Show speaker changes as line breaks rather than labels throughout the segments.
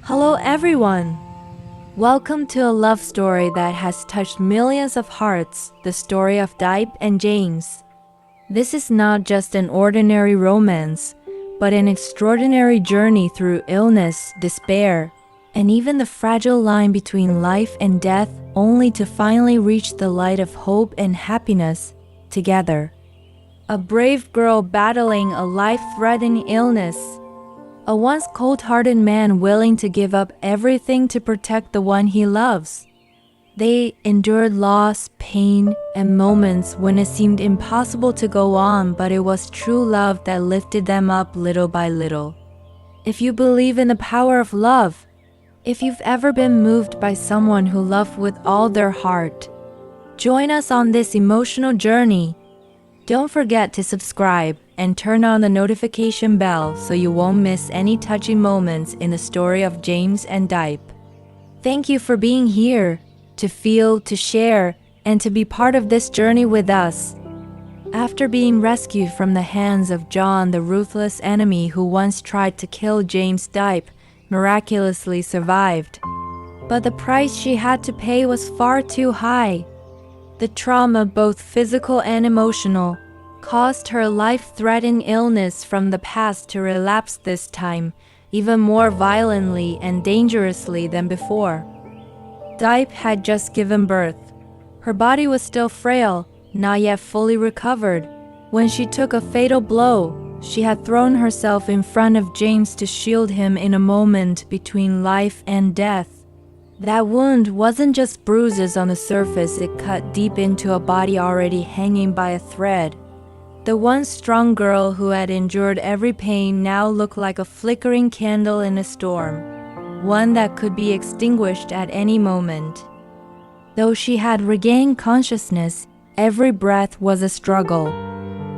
Hello everyone! Welcome to a love story that has touched millions of hearts, the story of Diep and James. This is not just an ordinary romance, but an extraordinary journey through illness, despair, and even the fragile line between life and death, only to finally reach the light of hope and happiness together. A brave girl battling a life-threatening illness. A once cold-hearted man willing to give up everything to protect the one he loves. They endured loss, pain, and moments when it seemed impossible to go on, but it was true love that lifted them up little by little. If you believe in the power of love, if you've ever been moved by someone who loved with all their heart, join us on this emotional journey. Don't forget to subscribe and turn on the notification bell so you won't miss any touching moments in the story of James and Diep. Thank you for being here, to feel, to share, and to be part of this journey with us. After being rescued from the hands of John, the ruthless enemy who once tried to kill James, Diep miraculously survived. But the price she had to pay was far too high. The trauma, both physical and emotional, caused her life-threatening illness from the past to relapse this time, even more violently and dangerously than before. Diep had just given birth. Her body was still frail, not yet fully recovered. When she took a fatal blow, she had thrown herself in front of James to shield him in a moment between life and death. That wound wasn't just bruises on the surface, it cut deep into a body already hanging by a thread. The once strong girl who had endured every pain now looked like a flickering candle in a storm, one that could be extinguished at any moment. Though she had regained consciousness, every breath was a struggle.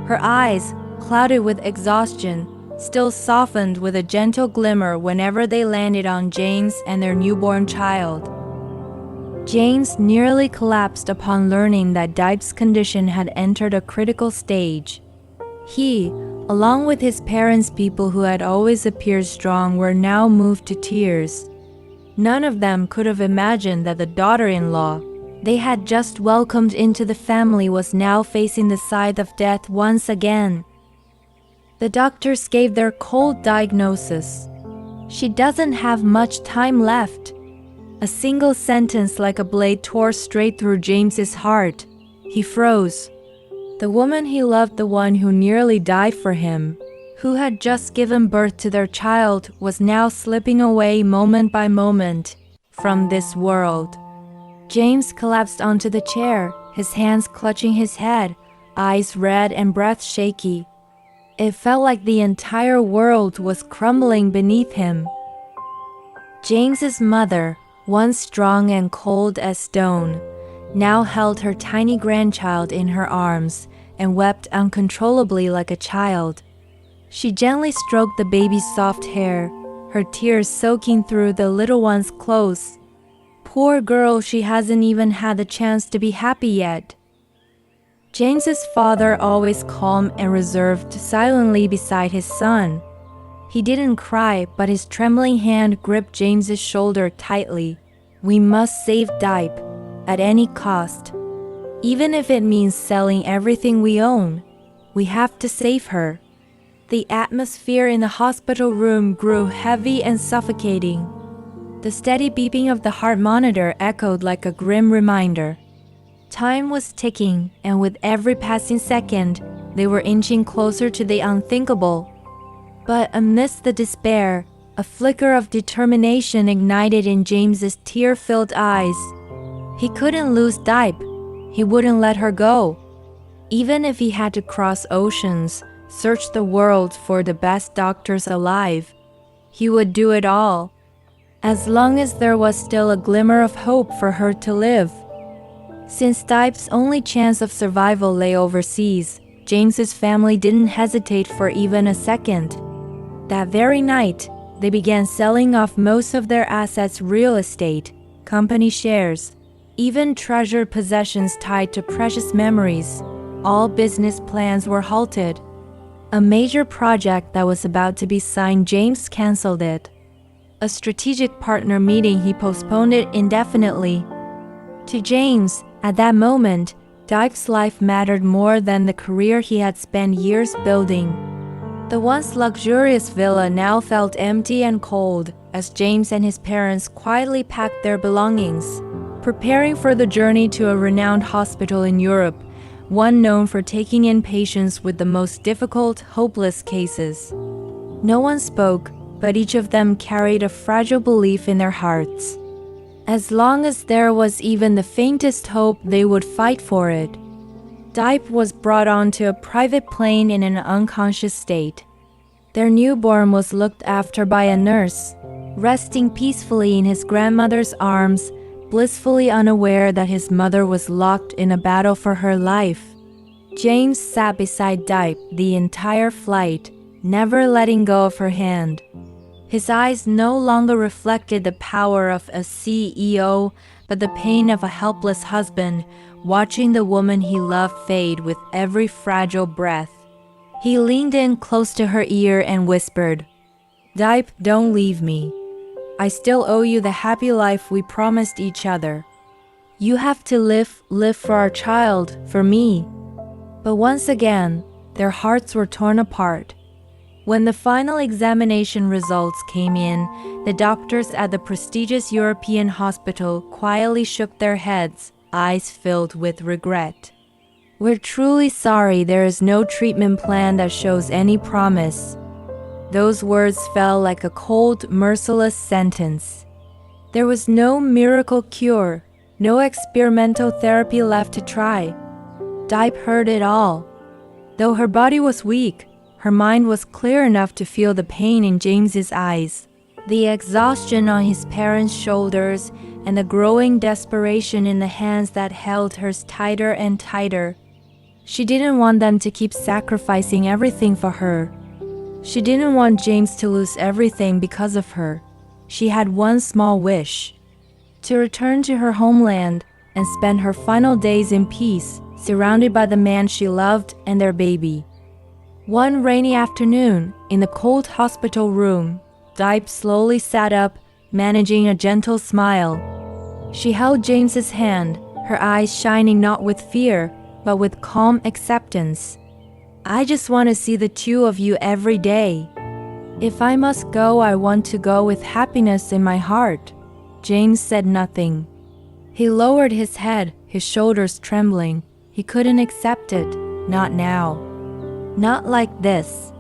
Her eyes, clouded with exhaustion, still softened with a gentle glimmer whenever they landed on James and their newborn child. James nearly collapsed upon learning that Diep's condition had entered a critical stage. He, along with his parents, people who had always appeared strong, were now moved to tears. None of them could have imagined that the daughter-in-law they had just welcomed into the family was now facing the scythe of death once again. The doctors gave their cold diagnosis. She doesn't have much time left. A single sentence like a blade tore straight through James's heart. He froze. The woman he loved, the one who nearly died for him, who had just given birth to their child, was now slipping away moment by moment from this world. James collapsed onto the chair, his hands clutching his head, eyes red and breath shaky. It felt like the entire world was crumbling beneath him. James's mother, once strong and cold as stone, now held her tiny grandchild in her arms and wept uncontrollably like a child. She gently stroked the baby's soft hair, her tears soaking through the little one's clothes. Poor girl, she hasn't even had the chance to be happy yet. James's father, always calm and reserved, silently beside his son. He didn't cry, but his trembling hand gripped James's shoulder tightly. We must save Diep, at any cost. Even if it means selling everything we own, we have to save her. The atmosphere in the hospital room grew heavy and suffocating. The steady beeping of the heart monitor echoed like a grim reminder. Time was ticking, and with every passing second, they were inching closer to the unthinkable. But amidst the despair, a flicker of determination ignited in James's tear-filled eyes. He couldn't lose Diep. He wouldn't let her go. Even if he had to cross oceans, search the world for the best doctors alive, he would do it all, as long as there was still a glimmer of hope for her to live. Since Diep's only chance of survival lay overseas, James's family didn't hesitate for even a second. That very night, they began selling off most of their assets, real estate, company shares, even treasured possessions tied to precious memories. All business plans were halted. A major project that was about to be signed, James canceled it. a strategic partner meeting, he postponed it indefinitely. To James, at that moment, Diep's life mattered more than the career he had spent years building. The once luxurious villa now felt empty and cold as James and his parents quietly packed their belongings, preparing for the journey to a renowned hospital in Europe, one known for taking in patients with the most difficult, hopeless cases. No one spoke, but each of them carried a fragile belief in their hearts. As long as there was even the faintest hope, they would fight for it. Diep was brought onto a private plane in an unconscious state. Their newborn was looked after by a nurse, resting peacefully in his grandmother's arms, blissfully unaware that his mother was locked in a battle for her life. James sat beside Diep the entire flight, never letting go of her hand. His eyes no longer reflected the power of a CEO, but the pain of a helpless husband, watching the woman he loved fade with every fragile breath. He leaned in close to her ear and whispered, "Diep, don't leave me. I still owe you the happy life we promised each other. You have to live for our child, for me." But once again, their hearts were torn apart. When the final examination results came in, the doctors at the prestigious European hospital quietly shook their heads, eyes filled with regret. "We're truly sorry, there is no treatment plan that shows any promise." Those words fell like a cold, merciless sentence. There was no miracle cure, no experimental therapy left to try. Diep heard it all. Though her body was weak, her mind was clear enough to feel the pain in James's eyes, the exhaustion on his parents' shoulders, and the growing desperation in the hands that held hers tighter and tighter. She didn't want them to keep sacrificing everything for her. She didn't want James to lose everything because of her. She had one small wish: to return to her homeland and spend her final days in peace, surrounded by the man she loved and their baby. One rainy afternoon, in the cold hospital room, Diep slowly sat up, managing a gentle smile. She held James's hand, her eyes shining not with fear, but with calm acceptance. "I just want to see the two of you every day. If I must go, I want to go with happiness in my heart." James said nothing. He lowered his head, his shoulders trembling. He couldn't accept it, not now. Not like this.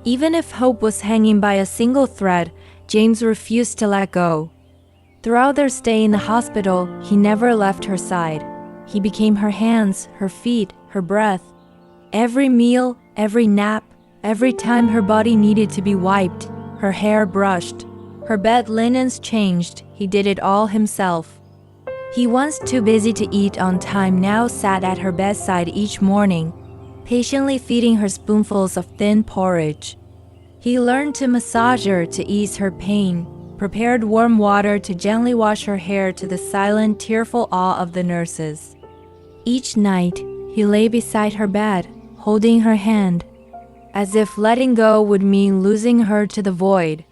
Even if hope was hanging by a single thread, James refused to let go. Throughout their stay in the hospital, he never left her side. He became her hands, her feet, her breath. Every meal, every nap, every time her body needed to be wiped, her hair brushed, her bed linens changed, he did it all himself. He, once too busy to eat on time, now sat at her bedside each morning, patiently feeding her spoonfuls of thin porridge. He learned to massage her to ease her pain, prepared warm water to gently wash her hair to the silent, tearful awe of the nurses. Each night, he lay beside her bed, holding her hand, as if letting go would mean losing her to the void.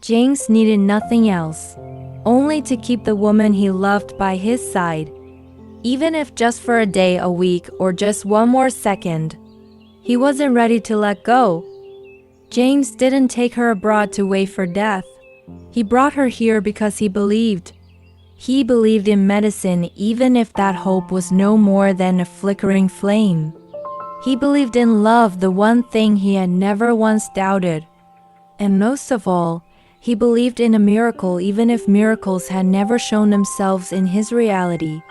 James needed nothing else, only to keep the woman he loved by his side, even if just for a day, a week, or just one more second. He wasn't ready to let go. James didn't take her abroad to wait for death. He brought her here because he believed. He believed in medicine, even if that hope was no more than a flickering flame. He believed in love, the one thing he had never once doubted. And most of all, he believed in a miracle, even if miracles had never shown themselves in his reality.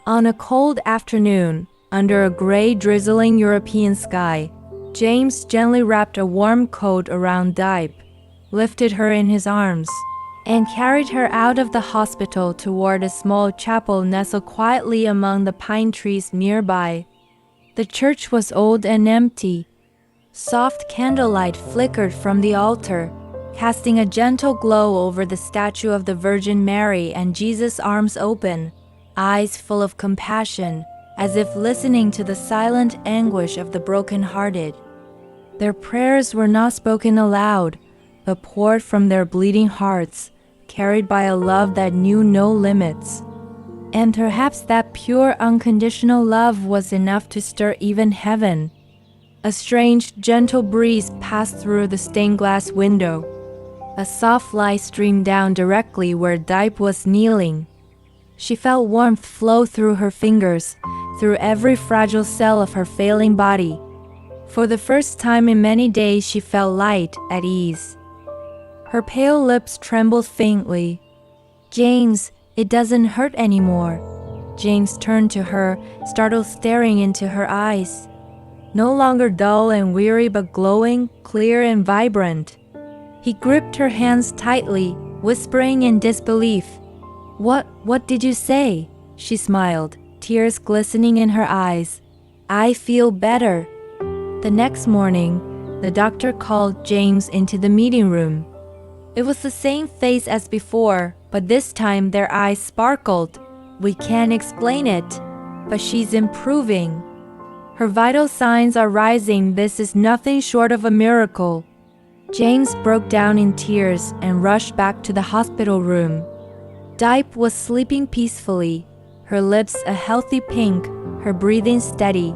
On a cold afternoon, under a gray, drizzling European sky, James gently wrapped a warm coat around Diep, lifted her in his arms, and carried her out of the hospital toward a small chapel nestled quietly among the pine trees nearby. The church was old and empty. Soft candlelight flickered from the altar, casting a gentle glow over the statue of the Virgin Mary and Jesus, arms open, eyes full of compassion, as if listening to the silent anguish of the broken-hearted. Their prayers were not spoken aloud, but poured from their bleeding hearts, carried by a love that knew no limits. And perhaps that pure, unconditional love was enough to stir even heaven. A strange, gentle breeze passed through the stained glass window. A soft light streamed down directly where Diep was kneeling. She felt warmth flow through her fingers, through every fragile cell of her failing body. For the first time in many days, she felt light, at ease. Her pale lips trembled faintly. "James, it doesn't hurt anymore." James turned to her, startled, staring into her eyes. No longer dull and weary, but glowing, clear and vibrant. He gripped her hands tightly, whispering in disbelief. What did you say?" She smiled, tears glistening in her eyes. "I feel better." The next morning, the doctor called James into the meeting room. It was the same face as before, but this time their eyes sparkled. "We can't explain it, but she's improving. Her vital signs are rising. This is nothing short of a miracle." James broke down in tears and rushed back to the hospital room. Diep was sleeping peacefully, her lips a healthy pink, her breathing steady.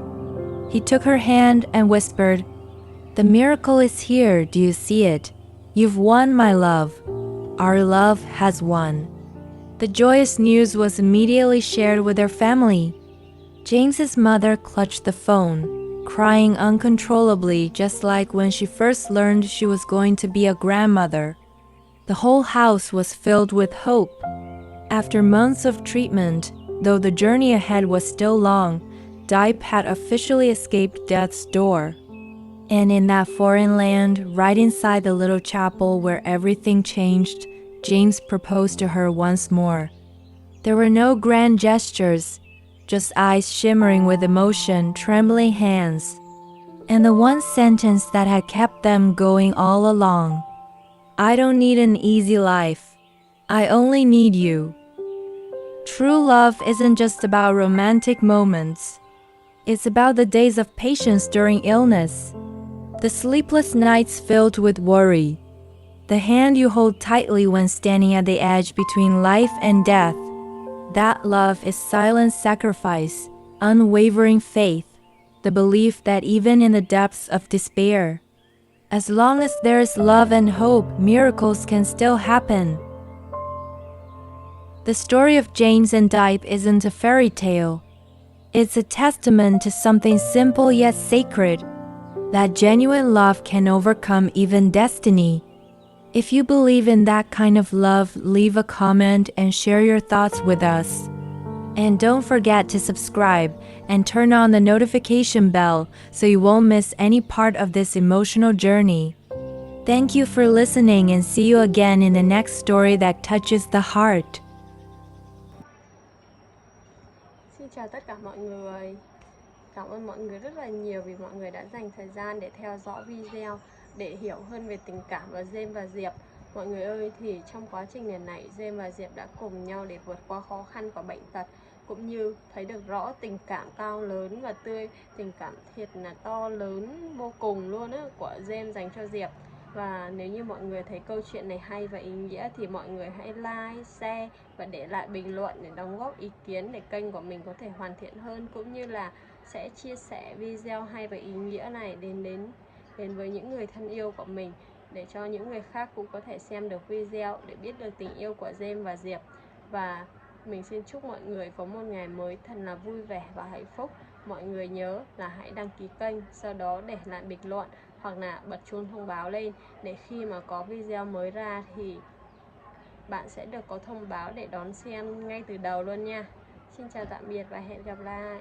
He took her hand and whispered, "The miracle is here, do you see it? You've won, my love. Our love has won." The joyous news was immediately shared with their family. James's mother clutched the phone, crying uncontrollably, just like when she first learned she was going to be a grandmother. The whole house was filled with hope. After months of treatment, though the journey ahead was still long, Diep had officially escaped death's door. And in that foreign land, right inside the little chapel where everything changed, James proposed to her once more. There were no grand gestures, just eyes shimmering with emotion, trembling hands, and the one sentence that had kept them going all along. "I don't need an easy life. I only need you." True love isn't just about romantic moments. It's about the days of patience during illness, the sleepless nights filled with worry, the hand you hold tightly when standing at the edge between life and death. That love is silent sacrifice, unwavering faith, the belief that even in the depths of despair, as long as there is love and hope, miracles can still happen. The story of James and Diep isn't a fairy tale. It's a testament to something simple yet sacred, that genuine love can overcome even destiny. If you believe in that kind of love, leave a comment and share your thoughts with us. And don't forget to subscribe and turn on the notification bell so you won't miss any part of this emotional journey. Thank you for listening and see you again in the next story that touches the heart.
Xin chào tất cả mọi người. Cảm ơn mọi người rất là nhiều vì mọi người đã dành thời gian để theo dõi video, để hiểu hơn về tình cảm của James và Diệp. Mọi người ơi, thì trong quá trình lần này, James và Diệp đã cùng nhau để vượt qua khó khăn của bệnh tật, cũng như thấy được rõ tình cảm cao lớn và tươi, tình cảm thiệt là to lớn vô cùng luôn á của James dành cho Diệp. Và nếu như mọi người thấy câu chuyện này hay và ý nghĩa thì mọi người hãy like, share và để lại bình luận để đóng góp ý kiến để kênh của mình có thể hoàn thiện hơn, cũng như là sẽ chia sẻ video hay và ý nghĩa này đến với những người thân yêu của mình, để cho những người khác cũng có thể xem được video để biết được tình yêu của James và Diệp. Và mình xin chúc mọi người có một ngày mới thật là vui vẻ và hạnh phúc. Mọi người nhớ là hãy đăng ký kênh, sau đó để lại bình luận hoặc là bật chuông thông báo lên, để khi mà có video mới ra thì bạn sẽ được có thông báo để đón xem ngay từ đầu luôn nha. Xin chào tạm biệt và hẹn gặp lại.